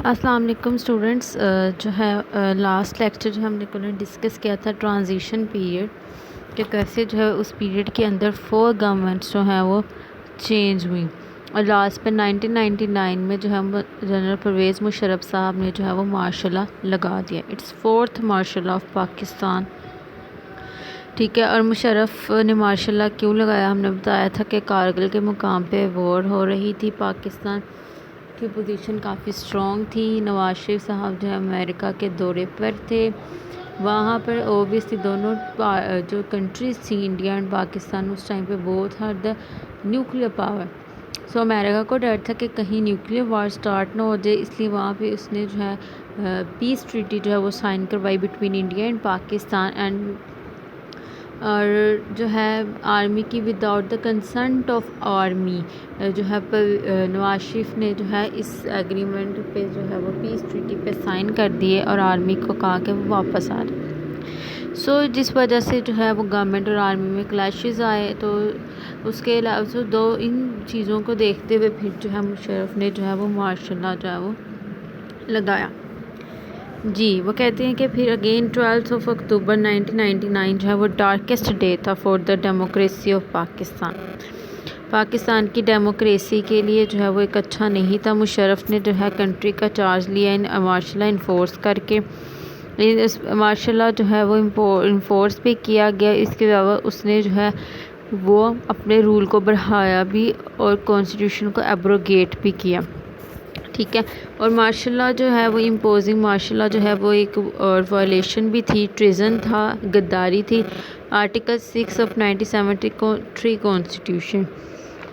السلام علیکم اسٹوڈنٹس، جو ہے لاسٹ لیکچر جو ہم نے ڈسکس کیا تھا ٹرانزیشن پیریڈ، کہ کیسے جو ہے اس پیریڈ کے اندر 4 گورنمنٹس جو ہیں وہ چینج ہوئیں، اور لاسٹ پہ 1999 میں جو ہے جنرل پرویز مشرف صاحب نے جو ہے وہ مارشل لا لگا دیا۔ It's 4th martial law of Pakistan, ٹھیک ہے۔ اور مشرف نے مارشل لا کیوں لگایا؟ ہم نے بتایا تھا کہ کارگل کے مقام پہ وار ہو رہی تھی، پاکستان کی پوزیشن کافی اسٹرانگ تھی، نواز شریف صاحب جو ہے امریکہ کے دورے پر تھے، وہاں پر اوبیسلی دونوں جو کنٹریز تھیں انڈیا اینڈ پاکستان اس ٹائم پہ both had the nuclear power, so امریکہ کو ڈر تھا کہ کہیں نیوکلیر وار سٹارٹ نہ ہو جائے، اس لیے وہاں پہ اس نے جو ہے پیس ٹریٹی جو ہے وہ سائن کروائی between India and Pakistan, and اور جو ہے آرمی کی without the consent of army جو ہے نواز شریف نے جو ہے اس ایگریمنٹ پہ جو ہے وہ پیس ٹریٹی پہ سائن کر دیے، اور آرمی کو کہا کہ وہ واپس آ جائے۔ سو جس وجہ سے جو ہے وہ گورنمنٹ اور آرمی میں کلیشز آئے، تو اس کے علاوہ ان چیزوں کو دیکھتے ہوئے پھر جو ہے مشرف نے جو ہے وہ مارشل لا جو ہے وہ لگایا۔ جی وہ کہتے ہیں کہ پھر اگین 12 اکتوبر 1999 جو ہے وہ ڈارکسٹ ڈے تھا for the democracy of Pakistan, Pakistan کی ڈیموکریسی کے لیے جو ہے وہ ایک اچھا نہیں تھا۔ مشرف نے جو ہے کنٹری کا چارج لیا مارشل لا انفورس کر کے، مارشل لا جو ہے وہ انفورس بھی کیا گیا، اس کے علاوہ اس نے جو ہے وہ اپنے رول کو بڑھایا بھی اور کانسٹیٹیوشن کو ایبروگیٹ بھی کیا، ٹھیک ہے۔ اور مارشل لا جو ہے وہ امپوزنگ مارشل لا جو ہے وہ ایک اور وائلیشن بھی تھی، ٹریزن تھا، غداری تھی، آرٹیکل 6 آف 1973 کانسٹیٹیوشن،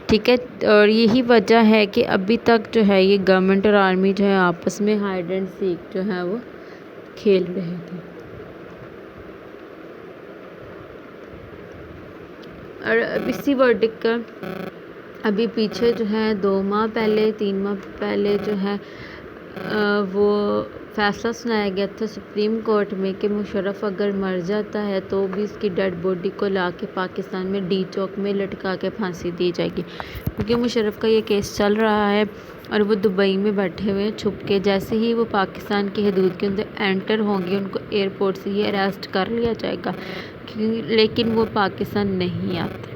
ٹھیک ہے۔ اور یہی وجہ ہے کہ ابھی تک جو ہے یہ گورنمنٹ اور آرمی جو ہے آپس میں ہائیڈ اینڈ سیک جو ہے وہ کھیل رہے تھے، اور اسی ورڈکٹ کا ابھی پیچھے جو ہے 2 ماہ پہلے 3 ماہ پہلے جو ہے وہ فیصلہ سنایا گیا تھا سپریم کورٹ میں کہ مشرف اگر مر جاتا ہے تو بھی اس کی ڈیڈ باڈی کو لا کے پاکستان میں ڈی چوک میں لٹکا کے پھانسی دی جائے گی، کیونکہ مشرف کا یہ کیس چل رہا ہے اور وہ دبئی میں بیٹھے ہوئے ہیں چھپ کے، جیسے ہی وہ پاکستان کی حدود کے اندر انٹر ہوں گے ان کو ایئرپورٹ سے ہی اریسٹ کر لیا جائے گا، لیکن وہ پاکستان نہیں آتے،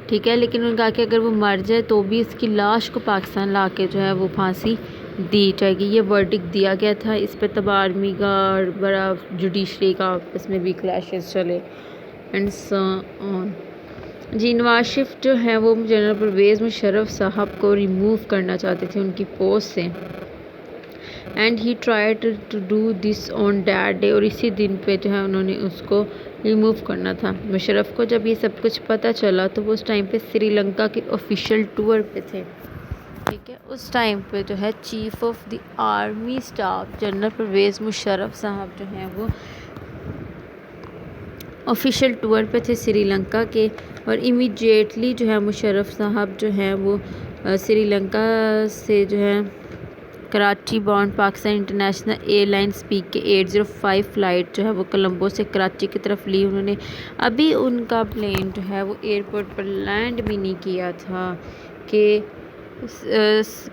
ٹھیک ہے۔ لیکن انہوں نے کہا کہ اگر وہ مر جائے تو بھی اس کی لاش کو پاکستان لا کے جو ہے وہ پھانسی دی جائے گی، یہ ورڈکٹ دیا گیا تھا۔ اس پہ تب آرمی کا اور بڑا جوڈیشری کا آپس میں بھی کلیشز چلے اینڈ سو آن۔ جی نواز شریف جو ہے وہ جنرل پرویز مشرف صاحب کو ریموو کرنا چاہتے تھے ان کی پوسٹ سے، and he tried to do this on that day, اور اسی دن پہ جو ہے انہوں نے اس کو ریموو کرنا تھا۔ مشرف کو جب یہ سب کچھ پتہ چلا تو وہ اس ٹائم پہ سری لنکا کے آفیشیل ٹور پہ تھے، ٹھیک ہے۔ اس ٹائم پہ جو ہے chief of the army staff general Pervez Musharraf صاحب جو ہیں وہ آفیشیل ٹور پہ تھے سری لنکا کے، اور امیڈیٹلی جو ہے مشرف صاحب جو ہیں وہ سری لنکا سے جو ہے Karachi bound Pakistan International airlines P K 805 flight جو ہے وہ کولمبو سے کراچی کی طرف لی، انہوں نے ابھی ان کا پلین جو ہے وہ ایئرپورٹ پر لینڈ بھی نہیں کیا تھا کہ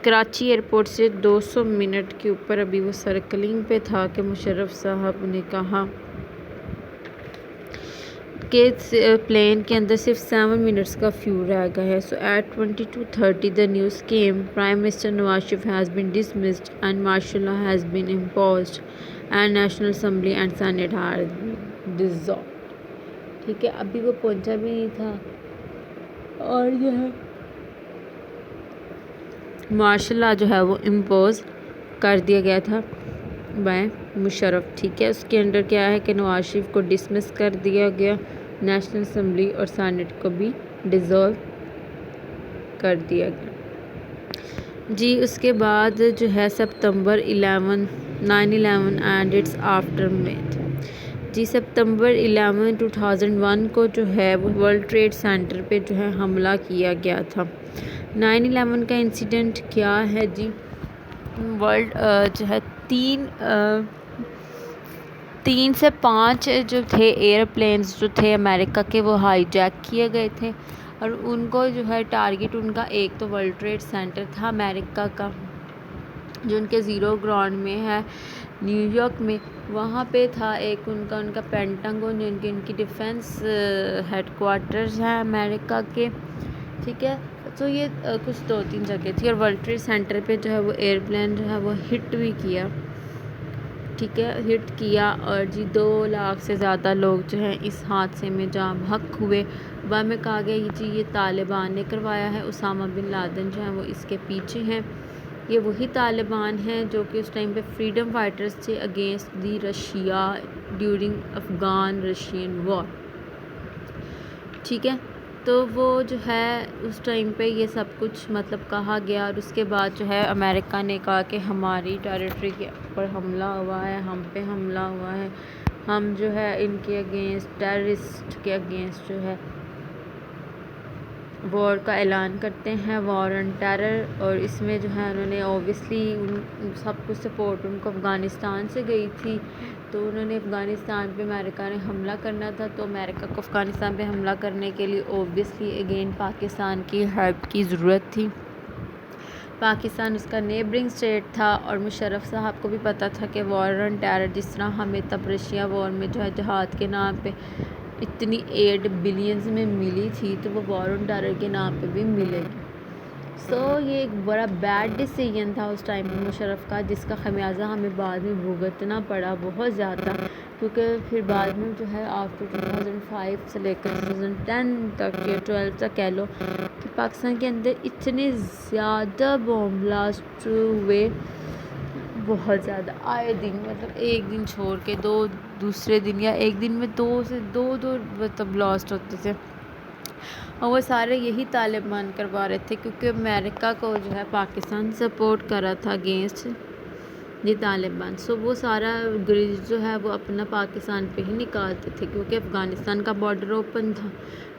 کراچی ایئرپورٹ سے 200 منٹ کے اوپر ابھی وہ سرکلنگ پہ تھا کہ مشرف صاحب نے کہا کہ پلین کے اندر صرف 7 منٹس کا فیول رہ گیا ہے۔ So at 22:30 the news came Prime Minister Nawaz Sharif has been dismissed and martial law has been imposed and National Assembly and Senate has been dissolved، ٹھیک ہے۔ ابھی وہ پہنچا بھی نہیں تھا اور جو ہے مارشل لا جو ہے وہ امپوز کر دیا گیا تھا بائی مشرف، ٹھیک ہے۔ اس کے انڈر کیا ہے کہ نواز شریف کو ڈسمس کر دیا گیا، نیشنل اسمبلی اور سینٹ کو بھی ڈیزولو کر دیا گیا۔ جی اس کے بعد جو ہے سپتمبر 9/11 اینڈ اٹس آفٹر میتھ، جی سپتمبر 11 2001 کو جو ہے وہ ورلڈ ٹریڈ سینٹر پہ جو ہے حملہ کیا گیا تھا۔ 9/11 کا انسیڈنٹ کیا ہے جی، ورلڈ جو ہے 3 سے 5 جو تھے ایئر پلینز جو تھے امریکہ کے وہ ہائی جیک کیے گئے تھے، اور ان کو جو ہے ٹارگٹ ان کا ایک تو ورلڈ ٹریڈ سینٹر تھا امریکہ کا، جو ان کے زیرو گراؤنڈ میں ہے نیو یارک میں، وہاں پہ تھا ایک ان کا پینٹاگون، جو ان کی ڈیفینس ہیڈ کوارٹرز ہیں امریکہ کے، ٹھیک ہے۔ تو یہ کچھ 2-3 جگہ تھی، اور ورلڈ ٹریڈ سینٹر پہ جو ہے وہ ایئرپلین جو ہے وہ ہٹ بھی کیا، ٹھیک ہے، ہٹ کیا، اور جی 2 لاکھ سے زیادہ لوگ جو ہیں اس حادثے میں جاں بحق ہوئے۔ بعد میں کہا گیا جی یہ طالبان نے کروایا ہے، اسامہ بن لادن جو ہیں وہ اس کے پیچھے ہیں۔ یہ وہی طالبان ہیں جو کہ اس ٹائم پہ فریڈم فائٹرز تھے against the Russia during Afghan Russian war, ٹھیک ہے۔ تو وہ جو ہے اس ٹائم پہ یہ سب کچھ مطلب کہا گیا، اور اس کے بعد جو ہے امریکہ نے کہا کہ ہماری ٹیریٹری کے اوپر حملہ ہوا ہے، ہم پہ حملہ ہوا ہے، ہم جو ہے ان کے اگینسٹ، ٹیررسٹ کے اگینسٹ جو ہے وار کا اعلان کرتے ہیں، وار آن ٹیرر۔ اور اس میں جو ہے انہوں نے اوبیسلی سب کچھ سپورٹ ان کو افغانستان سے گئی تھی، تو انہوں نے افغانستان پہ امریکہ نے حملہ کرنا تھا، تو امریکہ کو افغانستان پہ حملہ کرنے کے لیے اوبیسلی اگین پاکستان کی ہیلپ کی ضرورت تھی۔ پاکستان اس کا نیبرنگ اسٹیٹ تھا، اور مشرف صاحب کو بھی پتہ تھا کہ وار آن ٹیرر جس طرح ہمیں تب رشیا وار میں جو ہے جہاد کے نام پہ اتنی ایڈ بلینز میں ملی تھی، تو وہ وار آن ٹیرر کے نام پہ بھی ملے گی۔ سو یہ ایک بڑا بیڈ ڈیسیژن تھا اس ٹائم پہ مشرف کا، جس کا خمیازہ ہمیں بعد میں بھگتنا پڑا بہت زیادہ، کیونکہ پھر بعد میں جو ہے آفٹر 2005 سے لے کر 2010 تک یا 12 تک کہہ لو کہ پاکستان کے اندر اتنے زیادہ بوم بلاسٹ ہوئے، بہت زیادہ، آئے دن، مطلب ایک دن چھوڑ کے دوسرے دن، یا ایک دن میں دو مطلب بلاسٹ ہوتے تھے، اور وہ سارے یہی طالبان کروا رہے تھے، کیونکہ امریکہ کو جو ہے پاکستان سپورٹ کر رہا تھا اگینسٹ یہ طالبان۔ سو وہ سارا گریز جو ہے وہ اپنا پاکستان پہ ہی نکالتے تھے، کیونکہ افغانستان کا بارڈر اوپن تھا،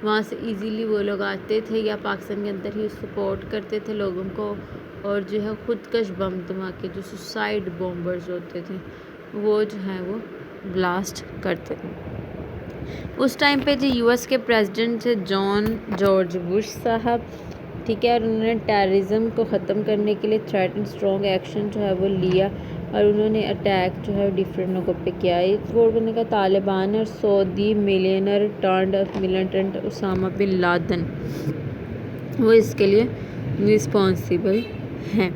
وہاں سے ایزیلی وہ لوگ آتے تھے، یا پاکستان کے اندر ہی سپورٹ کرتے تھے لوگوں کو، اور جو ہے خودکش بم دھماکے جو سوسائڈ بومبرز ہوتے تھے وہ جو ہے وہ بلاسٹ کرتے تھے۔ اس ٹائم پہ جو یو ایس کے پریزیڈنٹ تھے جارج بش صاحب، ٹھیک ہے، اور انہوں نے ٹیررزم کو ختم کرنے کے لیے تھریٹ اینڈ اسٹرانگ ایکشن جو ہے وہ لیا، اور انہوں نے اٹیک جو ہے ڈفرینٹ لوگوں پہ کیا۔ اس وار کرنے کا طالبان اور Saudi millionaire turned militant Osama bin Laden وہ اس کے لیے رسپانسیبل ہیں۔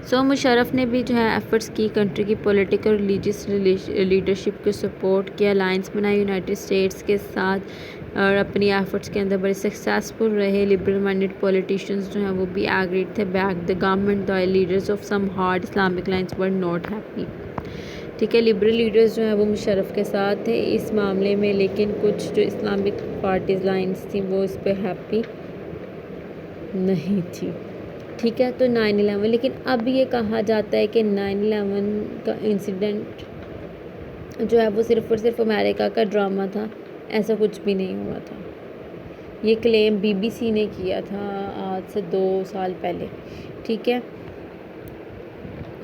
سو مشرف نے بھی جو ہے ایفرٹس کی، کنٹری کی پولیٹیکل اور ریلیجیس لیڈرشپ کو سپورٹ کیا، الائنس بنائی یونائٹڈ اسٹیٹس کے ساتھ، اور اپنی ایفرٹس کے اندر بڑے سکسیسفل رہے۔ لبرل مائنڈڈ پولیٹیشینز جو ہیں وہ بھی ایگریڈ تھے، back the government, the leaders of some hard Islamic lines were not happy, ٹھیک ہے۔ لبرل لیڈرز جو ہیں وہ مشرف کے ساتھ تھے اس معاملے میں، لیکن کچھ جو اسلامک پارٹیز لائنس تھیں وہ اس پہ ہیپی نہیں تھی، ٹھیک ہے۔ تو 9/11، لیکن اب یہ کہا جاتا ہے کہ 9/11 کا انسیڈنٹ جو ہے وہ صرف اور صرف امریکہ کا ڈرامہ تھا، ایسا کچھ بھی نہیں ہوا تھا۔ یہ کلیم BBC نے کیا تھا آج سے 2 سال پہلے، ٹھیک ہے۔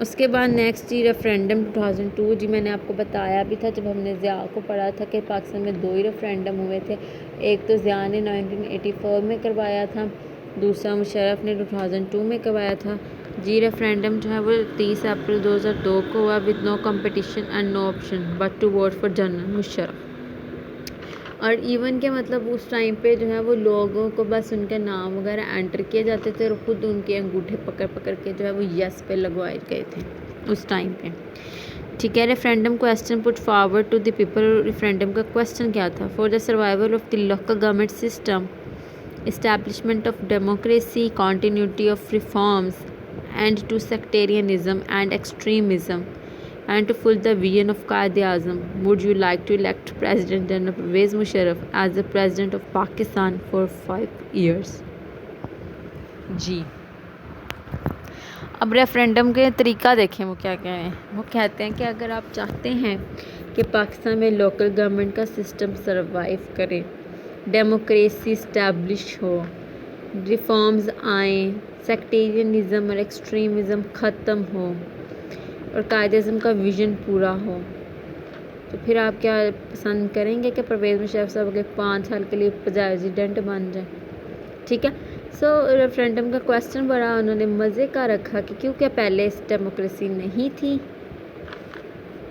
اس کے بعد نیکسٹ ریفرینڈم 2002، جی میں نے آپ کو بتایا بھی تھا جب ہم نے ضیاء کو پڑھا تھا کہ پاکستان میں 2 ہی ریفرینڈم ہوئے تھے، ایک تو ضیاء نے 1984 میں کروایا تھا، دوسرا مشرف نے 2002 میں کروایا تھا۔ جی ریفرینڈم جو ہے وہ 30 اپریل 2002 کو ہوا، with no competition and no option but to vote for general Musharraf. اور ایون کہ مطلب اس ٹائم پہ جو ہے وہ لوگوں کو بس ان کے نام وغیرہ انٹر کیے جاتے تھے، اور خود ان کے انگوٹھے پکڑ پکڑ کے جو ہے وہ یس پہ لگوائے گئے تھے اس ٹائم پہ، ٹھیک ہے۔ Referendum question put forward to the people, referendum کا کویسچن کیا تھا؟ For the survival of the local government system, establishment of democracy, continuity of reforms, and to sectarianism and extremism, and to fulfill the vision of Quaid-e-Azam, would you like to elect President General Pervez Musharraf as the President of Pakistan for 5 years? جی اب referendum کے طریقہ دیکھیں وہ کیا کہہ رہے ہیں۔ وہ کہتے ہیں کہ اگر آپ چاہتے ہیں کہ پاکستان میں لوکل گورنمنٹ کا سسٹم سروائیو کرے، ڈیموکریسی اسٹیبلش ہو، ریفارمز آئیں، سیکٹیرینزم اور ایکسٹریمزم ختم ہو، اور قائد اعظم کا ویژن پورا ہو، تو پھر آپ کیا پسند کریں گے کہ پرویز مشرف صاحب کے 5 سال کے لیے پریزیڈنٹ بن جائیں، ٹھیک ہے۔ سو ریفرینڈم کا کویسچن بڑا انہوں نے مزے کا رکھا کہ کیونکہ پہلے ڈیموکریسی نہیں تھی،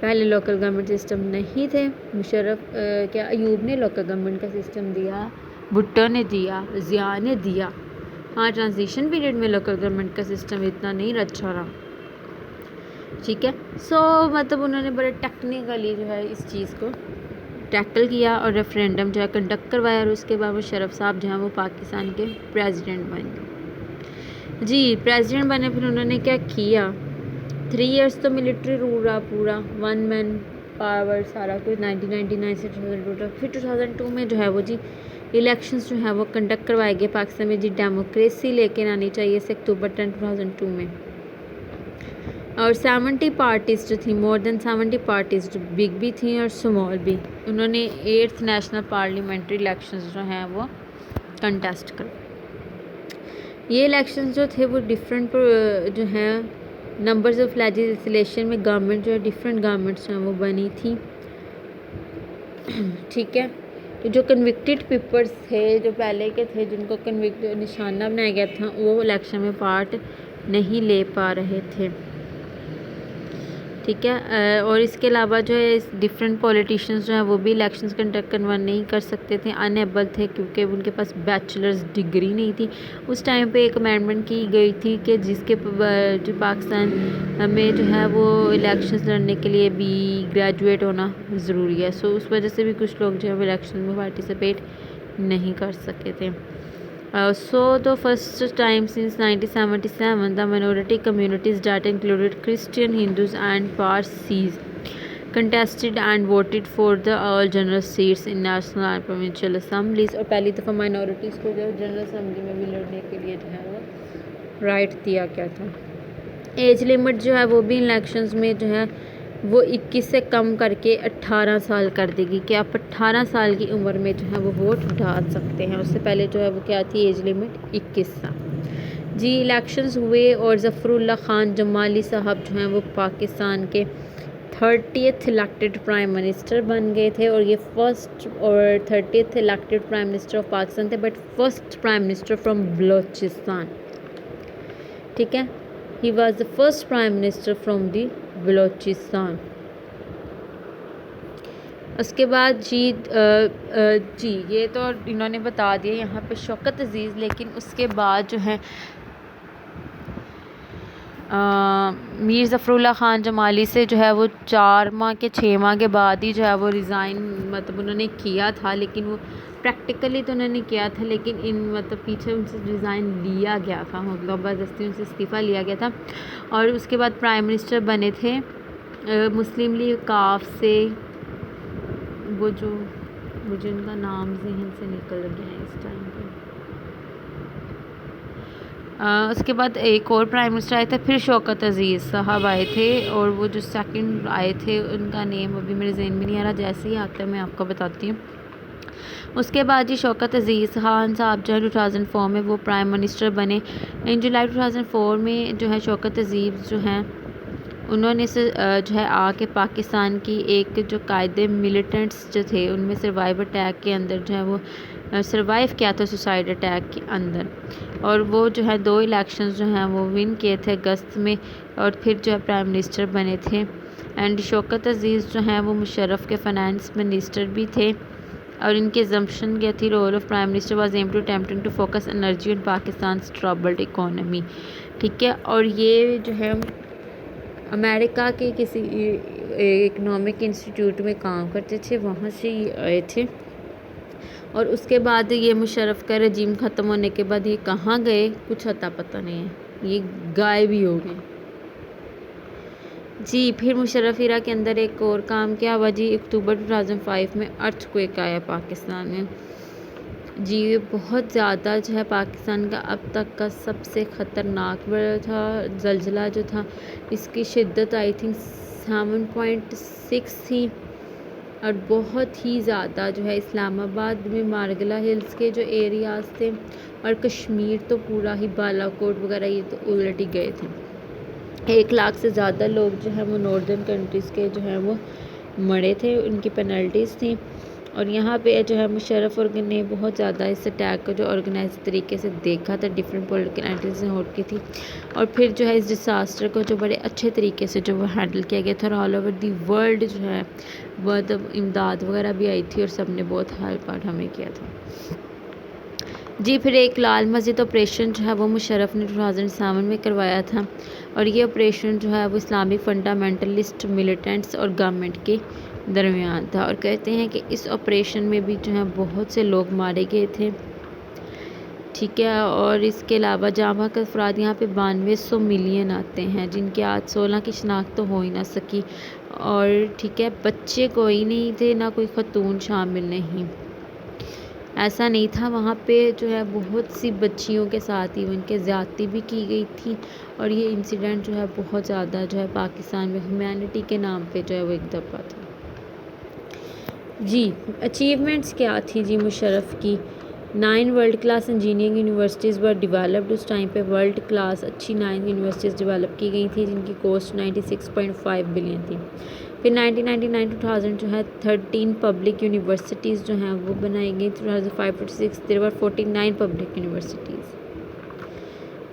پہلے لوکل گورنمنٹ سسٹم نہیں تھے. مشرف کیا ایوب نے لوکل گورنمنٹ کا سسٹم دیا، بھٹو نے دیا، ضیاء نے دیا. ہاں ٹرانزیشن پیریڈ میں لوکل گورنمنٹ کا سسٹم اتنا نہیں اچھا رہا. ٹھیک ہے. سو مطلب انہوں نے بڑے ٹیکنیکلی جو ہے اس چیز کو ٹیکل کیا اور ریفرینڈم جو ہے کنڈکٹ کروایا، اور اس کے بعد مشرف صاحب جو ہیں وہ پاکستان کے پریزیڈنٹ بن گئے. جی پریزیڈنٹ بنے. پھر انہوں نے کیا کیا، 3 ایئرس تو ملٹری رول رہا پورا، 1 مین پاور سارا کچھ 1999 سے 2002 تک. پھر 2002 میں جو ہے وہ جی الیکشنز جو ہے وہ کنڈکٹ کروائے گئے پاکستان میں. جی ڈیموکریسی لیکن آنی چاہیے سے اکتوبر 10 2002 میں. اور 70 پارٹیز جو تھیں، مور دین 70 پارٹیز جو بگ بھی تھیں اور سمال بھی، انہوں نے 8th نیشنل پارلیمنٹری الیکشنز جو ہیں وہ کنٹیسٹ کر. یہ الیکشنز جو تھے وہ ڈفرینٹ جو ہیں نمبرز آف لیجسلیشن میں گورنمنٹ جو ہے ڈفرینٹ گورنمنٹس ہیں وہ بنی تھیں. ٹھیک ہے. تو جو کنوکٹڈ پیپلز تھے، جو پہلے کے تھے جن کو نشانہ بنایا گیا تھا، وہ الیکشن میں پارٹ نہیں لے پا رہے تھے. ٹھیک ہے. اور اس کے علاوہ جو ہے ڈفرینٹ پولیٹیشینز جو ہیں وہ بھی الیکشنز کنڈکٹ نہیں کر سکتے تھے، انیبل تھے کیونکہ ان کے پاس بیچلرز ڈگری نہیں تھی. اس ٹائم پہ ایک امینڈمنٹ کی گئی تھی کہ جس کے جو پاکستان میں جو ہے وہ الیکشنز لڑنے کے لیے بھی گریجویٹ ہونا ضروری ہے. سو اس وجہ سے بھی کچھ لوگ جو ہے وہ الیکشن میں پارٹیسپیٹ نہیں کر سکے تھے. So the first time since 1977, the minority communities that included Christian, Hindus and Parsis contested and voted for the all general seats in national and provincial assemblies. اور پہلی دفعہ minorities کو جو جنرل اسمبلی میں بھی لڑنے کے لیے جو ہے وہ رائٹ دیا گیا تھا. ایج لمٹ جو ہے وہ بھی الیکشنز میں جو ہے وہ 21 سے کم کر کے 18 سال کر دے گی کہ آپ 18 سال کی عمر میں جو ہے وہ ووٹ ڈال سکتے ہیں. اس سے پہلے جو ہے وہ کیا تھی ایج لمٹ 21 سال. جی الیکشنز ہوئے اور ظفر اللہ خان جمالی صاحب جو ہیں وہ پاکستان کے 30th الیکٹڈ پرائم منسٹر بن گئے تھے. اور یہ فرسٹ اور 30th elected prime minister of Pakistan تھے، but first prime minister from Balochistan. ٹھیک ہے. He was the first prime minister from the Balochistan. اس کے بعد جی یہ تو انہوں نے بتا دیا یہاں پہ شوکت عزیز. لیکن اس کے بعد جو ہے میر ظفر اللہ خان جمالی سے جو ہے وہ 4 ماہ کے 6 ماہ کے بعد ہی جو ہے وہ ریزائن مطلب انہوں نے کیا تھا. لیکن وہ پریکٹیکلی تو انہوں نے کیا تھا، لیکن مطلب پیچھے ان سے ریزائن لیا گیا تھا، مطلب زبردستی ان سے استعفیٰ لیا گیا تھا. اور اس کے بعد پرائم منسٹر بنے تھے مسلم لیگ کاف سے، وہ جو مجھے ان کا نام ذہن سے نکل گیا ہے اس ٹائم پہ. اس کے بعد ایک اور پرائم منسٹر آئے تھے، پھر شوکت عزیز صاحب آئے تھے. اور وہ جو سیکنڈ آئے تھے ان کا نیم ابھی میرے ذہن میں نہیں آ رہا، جیسے ہی آتا ہے میں آپ کو بتاتی ہوں. اس کے بعد جی شوکت عزیز خان صاحب جو ہے 2004 میں وہ پرائم منسٹر بنے. ان جولائی 2004 میں جو ہے شوکت عزیز جو ہیں انہوں نے جو ہے آ کے پاکستان کی ایک جو قائد ملیٹنٹس جو تھے ان میں سروائیو اٹیک کے اندر جو ہے وہ سروائیو کیا تھا سوسائڈ اٹیک کے اندر. اور وہ جو ہے 2 الیکشنز جو ہیں وہ ون کیے تھے اگست میں، اور پھر جو ہے پرائم منسٹر بنے تھے. اینڈ شوکت عزیز جو ہیں وہ مشرف کے فائنانس منسٹر بھی تھے. اور ان کی زمپشن کیا تھی، role of prime minister was aim to attempting to focus energy on Pakistan's troubled economy. ٹھیک ہے. اور یہ جو ہے امریکہ کے کسی اکنامک انسٹیٹیوٹ میں کام کرتے تھے، وہاں سے یہ آئے تھے. اور اس کے بعد یہ مشرف کا رجیم ختم ہونے کے بعد یہ کہاں گئے کچھ اتا پتہ نہیں ہے، یہ غائب ہی ہو گئے. جی پھر مشرف ایرا کے اندر ایک اور کام کیا ہوا جی، اکتوبر 2005 میں ارتھ کوئک آیا پاکستان میں. جی یہ بہت زیادہ جو ہے پاکستان کا اب تک کا سب سے خطرناک تھا زلزلہ جو تھا. اس کی شدت آئی تھنک 7.6 تھی. اور بہت ہی زیادہ جو ہے اسلام آباد میں مارگلا ہلز کے جو ایریاز تھے اور کشمیر تو پورا ہی بالا کوٹ وغیرہ یہ تو الٹ ہی گئے تھے. 1 لاکھ سے زیادہ لوگ جو ہیں وہ ناردرن کنٹریز کے جو ہیں وہ مرے تھے، ان کی پینلٹیز تھیں. اور یہاں پہ جو ہے مشرف نے بہت زیادہ اس اٹیک کو جو آرگنائز طریقے سے دیکھا تھا، ڈفرینٹ پولیٹیکل اینٹیز سے ہٹ کی تھی، اور پھر جو ہے اس ڈیزاسٹر کو جو بڑے اچھے طریقے سے جو وہ ہینڈل کیا گیا تھا، اور آل اوور دی ورلڈ جو ہے بہت امداد وغیرہ بھی آئی تھی اور سب نے بہت ہیلپ آؤٹ ہمیں کیا تھا جی۔ پھر ایک لال مسجد آپریشن جو ہے وہ مشرف نے 2007 میں کروایا تھا، اور یہ آپریشن جو ہے وہ اسلامک فنڈامنٹلسٹ ملیٹنٹس اور گورنمنٹ کے درمیان تھا، اور کہتے ہیں کہ اس آپریشن میں بھی جو ہے بہت سے لوگ مارے گئے تھے، ٹھیک ہے۔ اور اس کے علاوہ جاں بحق افراد یہاں پہ 9200 ملین آتے ہیں، جن کے آج 16 کی شناخت تو ہو ہی نہ سکی، اور ٹھیک ہے بچے کوئی نہیں تھے، نہ کوئی خاتون شامل نہیں، ایسا نہیں تھا، وہاں پہ جو ہے بہت سی بچیوں کے ساتھ ایون کے زیادتی بھی کی گئی تھی، اور یہ انسیڈنٹ جو ہے بہت زیادہ جو ہے پاکستان میں ہیومینٹی کے نام پہ جو ہے وہ ایک دفعہ تھا جی۔ اچیومنٹس کیا تھی جی مشرف کی؟ 9 world class engineering universities were developed, اس ٹائم پہ ورلڈ کلاس اچھی 9 یونیورسٹیز ڈیولپ کی گئی تھیں، جن کی کوسٹ 96.5 بلین تھی۔ پھر 1999-2000 جو ہے 13 پبلک یونیورسٹیز جو ہیں وہ بنائی گئی، 2005-6 there were 49 پبلک یونیورسٹیز،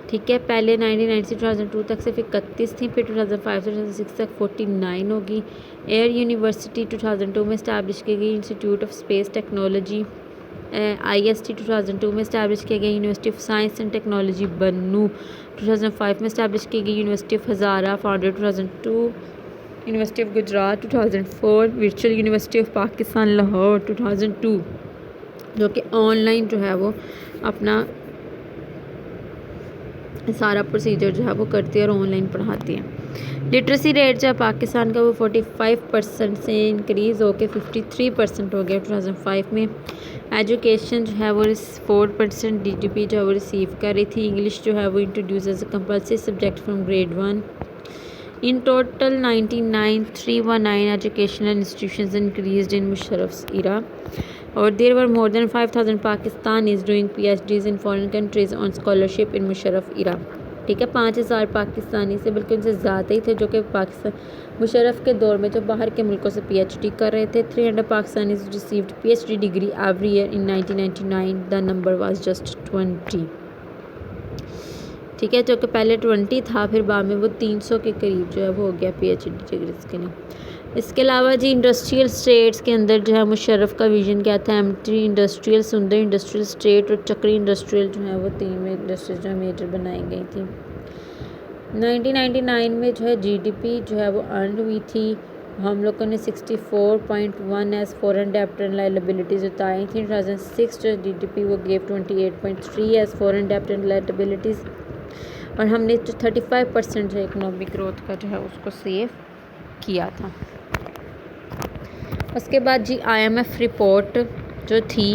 ٹھیک ہے۔ پہلے 1990 سے 2002 تک صرف 31 تھیں، پھر 2005 سے 2006 تک 49 ہوگی۔ ایئر یونیورسٹی 2002 میں اسٹیبلش کی گئی، institute of space technology IST 2002 میں اسٹیبلش کیا گیا، university of science and technology بنوں 2005 میں اسٹیبلش کی گئی، university of Hazara founded 2002، university of Gujarat 2004، virtual university of Pakistan Lahore 2002، جو کہ آن لائن جو ہے وہ اپنا سارا پروسیجر جو ہے وہ کرتی ہے اور آن لائن پڑھاتی ہیں۔ لٹریسی ریٹ جو ہے پاکستان کا وہ 45% سے انکریز ہو کے 53% ہو گیا 2005 میں۔ ایجوکیشن جو ہے وہ 4% GDP جو ہے وہ ریسیو کر رہی تھی۔ انگلش جو ہے وہ introduce as a compulsory subject from grade 1۔ In total 319 educational institutions increased in Musharraf's era، اور there were more than 5000 Pakistanis doing PhDs in foreign countries on scholarship in Musharraf era، ٹھیک ہے۔ 5000 پاکستانی سے بلکہ ان سے زیادہ ہی تھے جو کہ پاکستان مشرف کے دور میں جو باہر کے ملکوں سے PhD کر رہے تھے۔ 300 Pakistanis received PhD degree every year in 1999، the number was just 20، ٹھیک ہے، جو کہ پہلے 20 تھا، پھر بعد میں وہ 300 کے قریب جو ہے وہ ہو گیا PhD ڈگریز کے لیے۔ اس کے علاوہ جی انڈسٹریل اسٹیٹس کے اندر جو ہے مشرف کا ویژن کیا تھا؟ ایمٹی انڈسٹریل، سندر انڈسٹریل اسٹیٹ اور چکری انڈسٹریل جو ہے وہ 3 انڈسٹریز جو ہے میجر بنائی گئی تھی۔ 1999 میں جو ہے GDP جو ہے وہ ارن ہوئی تھی، ہم لوگوں نے 64.1 ایز فورن ڈیبٹ اینڈ لائبلٹیز اتاری تھیں۔ 2006 جو GDP وہ گیو 28.3 ایز فورن ڈیبٹ اینڈ لائبلٹیز، اور ہم نے جو 35% جو اکنامک گروتھ کا جو ہے اس کو سیو کیا تھا۔ اس کے بعد جی IMF رپورٹ جو تھی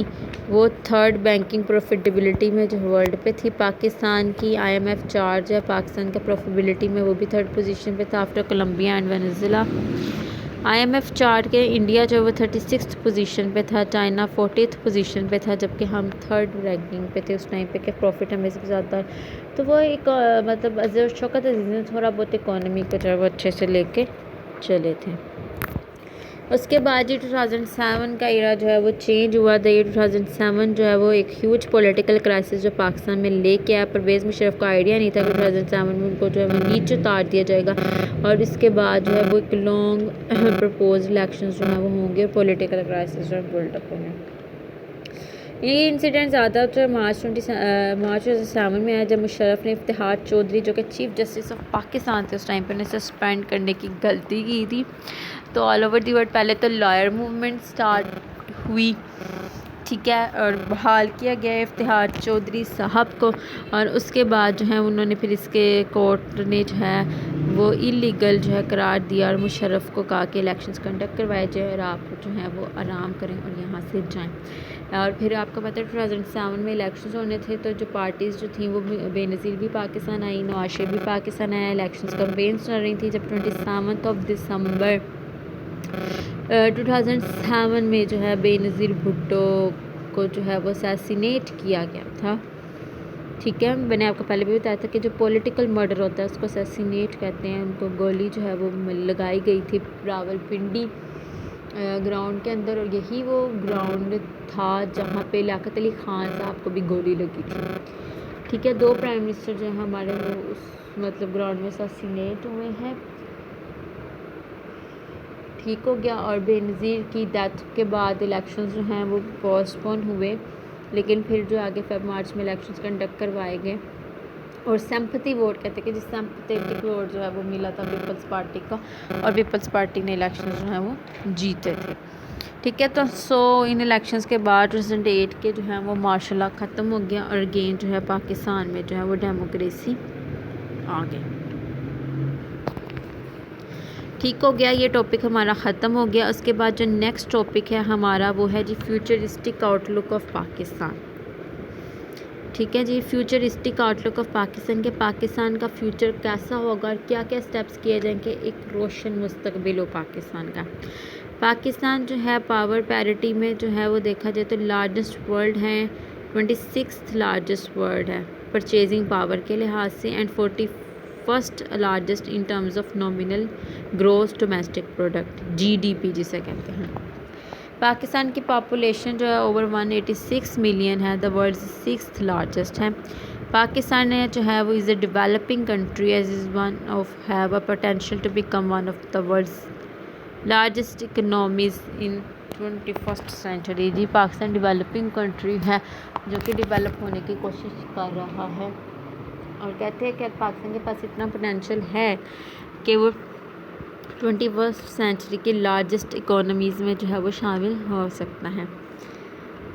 وہ 3rd بینکنگ پروفیٹیبلٹی میں جو ورلڈ پہ تھی، پاکستان کی IMF چارٹ جو ہے پاکستان کا پروفیٹیبلٹی میں وہ بھی 3rd پوزیشن پہ تھا after Colombia and Venezuela. IMF chart کے انڈیا جو وہ 36th پوزیشن پہ تھا، چائنا 40th پوزیشن پہ تھا، جبکہ ہم 3rd رینکنگ پہ تھے اس ٹائم پہ کہ پروفٹ ہمیں سے زیادہ ہے، تو وہ ایک مطلب شوکت عزیز نے تھوڑا بہت اکانومی کو جو ہے وہ اچھے سے لے کے چلے تھے۔ اس کے بعد جی 2007 کا ایرا جو ہے وہ چینج ہوا تھا۔ یہ 2007 جو ہے وہ ایک ہیوج پولیٹیکل کرائسس جو پاکستان میں لے کے آیا۔ پرویز مشرف کا آئیڈیا نہیں تھا کہ 2007 میں ان کو جو ہے وہ نیچے اتار دیا جائے گا، اور اس کے بعد جو ہے وہ ایک لانگ پرپوز الیکشنز جو ہیں وہ ہوں گے، پولیٹیکل کرائسس جو ہے بلڈ اپ ہوں گے۔ یہ انسیڈنٹ زیادہ جو ہے مارچ 2007 میں آیا جب مشرف نے افتخار چودھری جو کہ چیف جسٹس آف پاکستان تھے اس ٹائم پہ، انہیں سسپینڈ کرنے کی غلطی کی تھی۔ تو آل اوور دی ورلڈ پہلے تو لائر موومنٹ سٹارٹ ہوئی، ٹھیک ہے، اور بحال کیا گیا افتخار چودھری صاحب کو، اور اس کے بعد جو ہے انہوں نے پھر اس کے کورٹ نے جو ہے وہ ایلیگل جو ہے قرار دیا، اور مشرف کو کہا کہ الیکشنز کنڈکٹ کروائے جائے اور آپ جو ہیں وہ آرام کریں اور یہاں سے جائیں۔ اور پھر آپ کو پتہ ہے 2007 میں الیکشنز ہونے تھے، تو جو پارٹیز جو تھیں وہ بے نظیر بھی پاکستان آئی، نواز شریف بھی پاکستان آیا، الیکشنز کمپینز چل رہی تھیں۔ جب 27 دسمبر 2007 میں جو ہے بے نظیر بھٹو کو جو ہے وہ اسیسینیٹ کیا گیا تھا، ٹھیک ہے۔ میں نے آپ کو پہلے بھی بتایا تھا کہ جو پولیٹیکل مرڈر ہوتا ہے اس کو اسیسینیٹ کہتے ہیں۔ ان کو گولی جو ہے وہ لگائی گئی تھی راول پنڈی گراؤنڈ کے اندر، اور یہی وہ گراؤنڈ تھا جہاں پہ لیاقت علی خان صاحب کو بھی گولی لگی تھی. ٹھیک ہے، 2 پرائم منسٹر جو ہیں ہمارے وہ اس مطلب گراؤنڈ میں اساسینیٹ ہوئے ہیں. ٹھیک ہو گیا. اور بے نظیر کی ڈیتھ کے بعد الیکشنز جو ہیں وہ پوسٹ پون ہوئے، لیکن پھر جو آگے مارچ میں الیکشنز کنڈکٹ کروائے گئے. اور سیمپتھی ووٹ کہتے ہیں کہ جس سیمپتھیٹک ووٹ جو ہے وہ ملا تھا پیپلز پارٹی کا، اور پیپلز پارٹی نے الیکشنز جو ہیں وہ جیتے تھے. ٹھیک ہے، تو ان الیکشنز کے بعد 2008 کے جو ہیں وہ مارشل لا ختم ہو گیا، اور اگین جو ہے پاکستان میں جو ہے وہ ڈیموکریسی آ گئی. ٹھیک ہو گیا، یہ ٹاپک ہمارا ختم ہو گیا. اس کے بعد جو نیکسٹ ٹاپک ہے ہمارا وہ ہے جی futuristic outlook of Pakistan. ٹھیک ہے جی، futuristic outlook of Pakistan کے پاکستان کا فیوچر کیسا ہوگا اور کیا کیا سٹیپس کیے جائیں کہ ایک روشن مستقبل ہو پاکستان کا. پاکستان جو ہے پاور پیرٹی میں جو ہے وہ دیکھا جائے تو لارجسٹ ورلڈ ہے، 26th لارجسٹ ورلڈ ہے پرچیزنگ پاور کے لحاظ سے، and 41st largest in terms of nominal gross domestic product, GDP جسے کہتے ہیں. پاکستان کی پاپولیشن جو ہے اوور 186 ملین ہے، دا ورلڈز 6th لارجسٹ ہے. پاکستان جو ہے وہ is a developing country as is one of have a potential to become one of the world's largest economies in 21st century. جی پاکستان ڈیولپنگ کنٹری ہے جو کہ ڈیولپ ہونے کی کوشش کر رہا ہے، اور کہتے ہیں کہ پاکستان کے پاس اتنا پوٹینشیل ہے کہ وہ 21st سینچری کی لارجسٹ اکانومیز میں جو ہے وہ شامل ہو سکتا ہے.